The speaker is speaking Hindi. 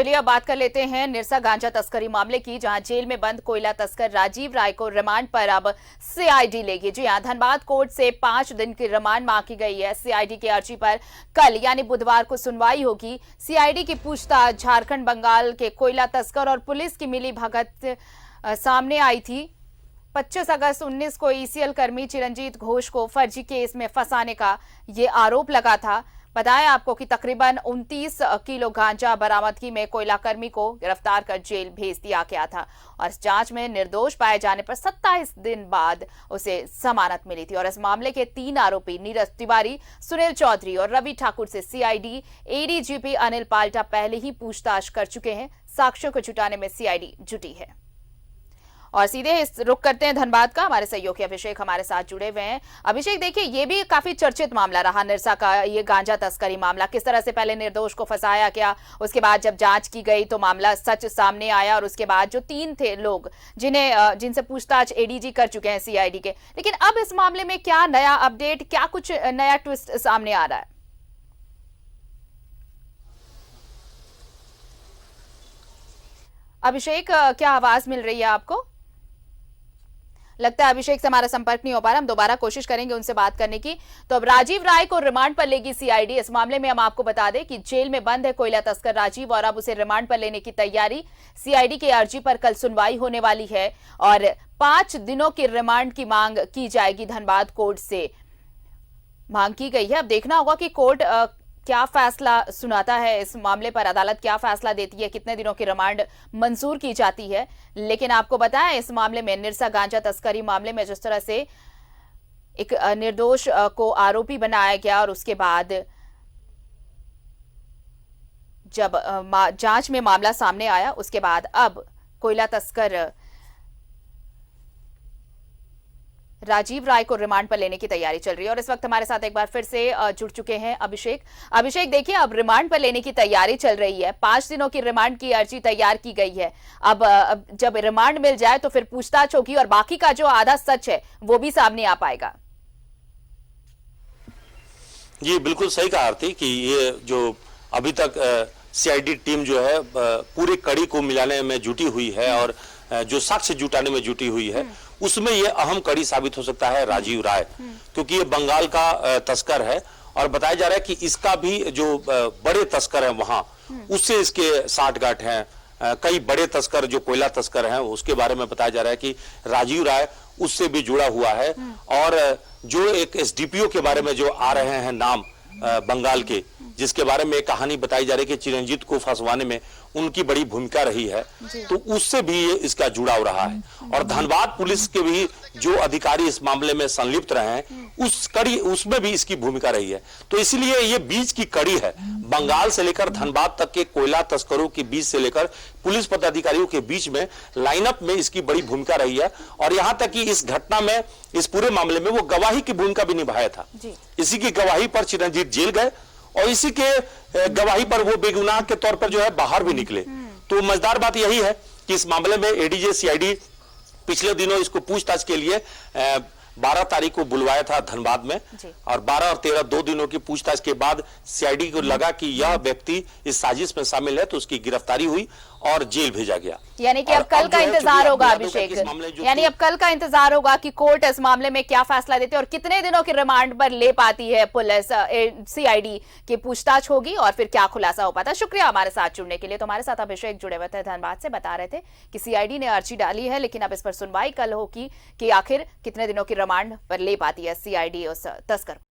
चलिए अब बात कर लेते हैं निरसा गांजा तस्करी मामले की, जहां जेल में बंद कोयला तस्कर राजीव राय को रिमांड पर अब सीआईडी लेगी। जी हां, धनबाद कोर्ट से 5 दिन की रिमांड मांग की गई है। सीआईडी की अर्जी पर कल यानी बुधवार को सुनवाई होगी। सीआईडी की पूछताछ झारखंड बंगाल के कोयला तस्कर और पुलिस की मिली भगत सामने आई थी। 25 अगस्त 19 को ईसीएल कर्मी चिरंजीत घोष को फर्जी केस में फंसाने का ये आरोप लगा था। बताया आपको कि तकरीबन 29 किलो गांजा बरामदगी में कोयला कर्मी को गिरफ्तार कर जेल भेज दिया गया था और इस जांच में निर्दोष पाए जाने पर 27 दिन बाद उसे जमानत मिली थी। और इस मामले के 3 आरोपी नीरज तिवारी, सुनील चौधरी और रवि ठाकुर से सीआईडी एडीजीपी अनिल पाल्टा पहले ही पूछताछ कर चुके हैं। साक्ष्यों को जुटाने में सीआईडी जुटी है। और सीधे इस रुख करते हैं धनबाद का। हमारे सहयोगी अभिषेक हमारे साथ जुड़े हुए हैं। अभिषेक, देखिए ये भी काफी चर्चित मामला रहा निरसा का, ये गांजा तस्करी मामला। किस तरह से पहले निर्दोष को फंसाया गया, उसके बाद जब जांच की गई तो मामला सच सामने आया और उसके बाद जो 3 थे लोग जिनसे पूछताछ एडीजी कर चुके हैं सीआईडी के, लेकिन अब इस मामले में क्या नया अपडेट, क्या कुछ नया ट्विस्ट सामने आ रहा है? अभिषेक, क्या आवाज मिल रही है आपको? लगता है अभिषेक से हमारा संपर्क नहीं हो पा रहा। हम दोबारा कोशिश करेंगे उनसे बात करने की। तो अब राजीव राय को रिमांड पर लेगी सीआईडी। इस मामले में हम आपको बता दें कि जेल में बंद है कोयला तस्कर राजीव और अब उसे रिमांड पर लेने की तैयारी। सीआईडी की अर्जी पर कल सुनवाई होने वाली है और 5 दिनों की रिमांड की मांग की जाएगी। धनबाद कोर्ट से मांग की गई है। अब देखना होगा कि कोर्ट क्या फैसला सुनाता है इस मामले पर, अदालत क्या फैसला देती है, कितने दिनों की रिमांड मंजूर की जाती है। लेकिन आपको बताएं, इस मामले में निरसा गांजा तस्करी मामले में जिस तरह से एक निर्दोष को आरोपी बनाया गया और उसके बाद जब जांच में मामला सामने आया, उसके बाद अब कोयला तस्कर राजीव राय को रिमांड पर लेने की तैयारी चल रही है। और इस वक्त हमारे साथ एक बार फिर से जुड़ चुके हैं अभिषेक। देखिए अब रिमांड पर लेने की तैयारी चल रही है। 5 दिनों की रिमांड की अर्जी तैयार की गई है। अब जब रिमांड मिल जाए तो फिर पूछताछ होगी और बाकी का जो आधा सच है वो भी सामने आ पाएगा। जी बिल्कुल सही कहा आरती कि ये जो अभी तक सीआईडी टीम जो है पूरी कड़ी को मिलाने में जुटी हुई है और जो साक्ष्य जुटाने में जुटी हुई है, उसमें ये अहम कड़ी साबित हो सकता है राजीव राय, क्योंकि ये बंगाल का तस्कर है और बताया जा रहा है कि इसका भी जो बड़े तस्कर हैं वहां, उससे इसके साठगांठ हैं। कई बड़े तस्कर जो कोयला तस्कर हैं उसके बारे में बताया जा रहा है कि राजीव राय उससे भी जुड़ा हुआ है। और जो एक एसडीपीओ के बारे में जो आ रहे हैं नाम बंगाल के, जिसके बारे में एक कहानी बताई जा रही है कि चिरंजीत को फंसवाने में उनकी बड़ी भूमिका रही है, तो उससे भी ये इसका जुड़ाव रहा है। और धनबाद पुलिस के भी जो अधिकारी इस मामले में संलिप्त रहे हैं, उसमें भी इसकी भूमिका रही है। तो इसलिए ये बीच की कड़ी है, बंगाल से लेकर धनबाद तक के कोयला तस्करों के बीच से लेकर पुलिस पदाधिकारियों के बीच में लाइनअप में इसकी बड़ी भूमिका रही है। और यहां तक कि इस घटना में, इस पूरे मामले में वो गवाही की भूमिका भी निभाया था। इसी की गवाही पर चिरंजीत जेल गए और इसी के गवाही पर वो बेगुनाह के तौर पर जो है बाहर भी निकले। तो मजेदार बात यही है कि इस मामले में एडीजे सीआईडी पिछले दिनों इसको पूछताछ के लिए 12 तारीख को बुलवाया था धनबाद में, और 12 और 13 2 दिनों की पूछताछ के बाद सीआईडी को लगा कि यह व्यक्ति इस साजिश में शामिल है, तो उसकी गिरफ्तारी हुई और जेल भेजा गया। यानी कि अब कल का इंतजार होगा अभिषेक, यानी अब कल का इंतजार होगा कि कोर्ट इस मामले में क्या फैसला देते हैं और कितने दिनों की रिमांड पर ले पाती है पुलिस। सीआईडी की पूछताछ होगी और फिर क्या खुलासा हो पाता है। शुक्रिया हमारे साथ जुड़ने के लिए। तो हमारे साथ अभिषेक जुड़े हुए थे धनबाद से, बता रहे थे कि सीआईडी ने अर्जी डाली है, लेकिन अब इस पर सुनवाई कल होगी कि आखिर कितने दिनों की रिमांड पर ले पाती है सीआईडी उस तस्कर।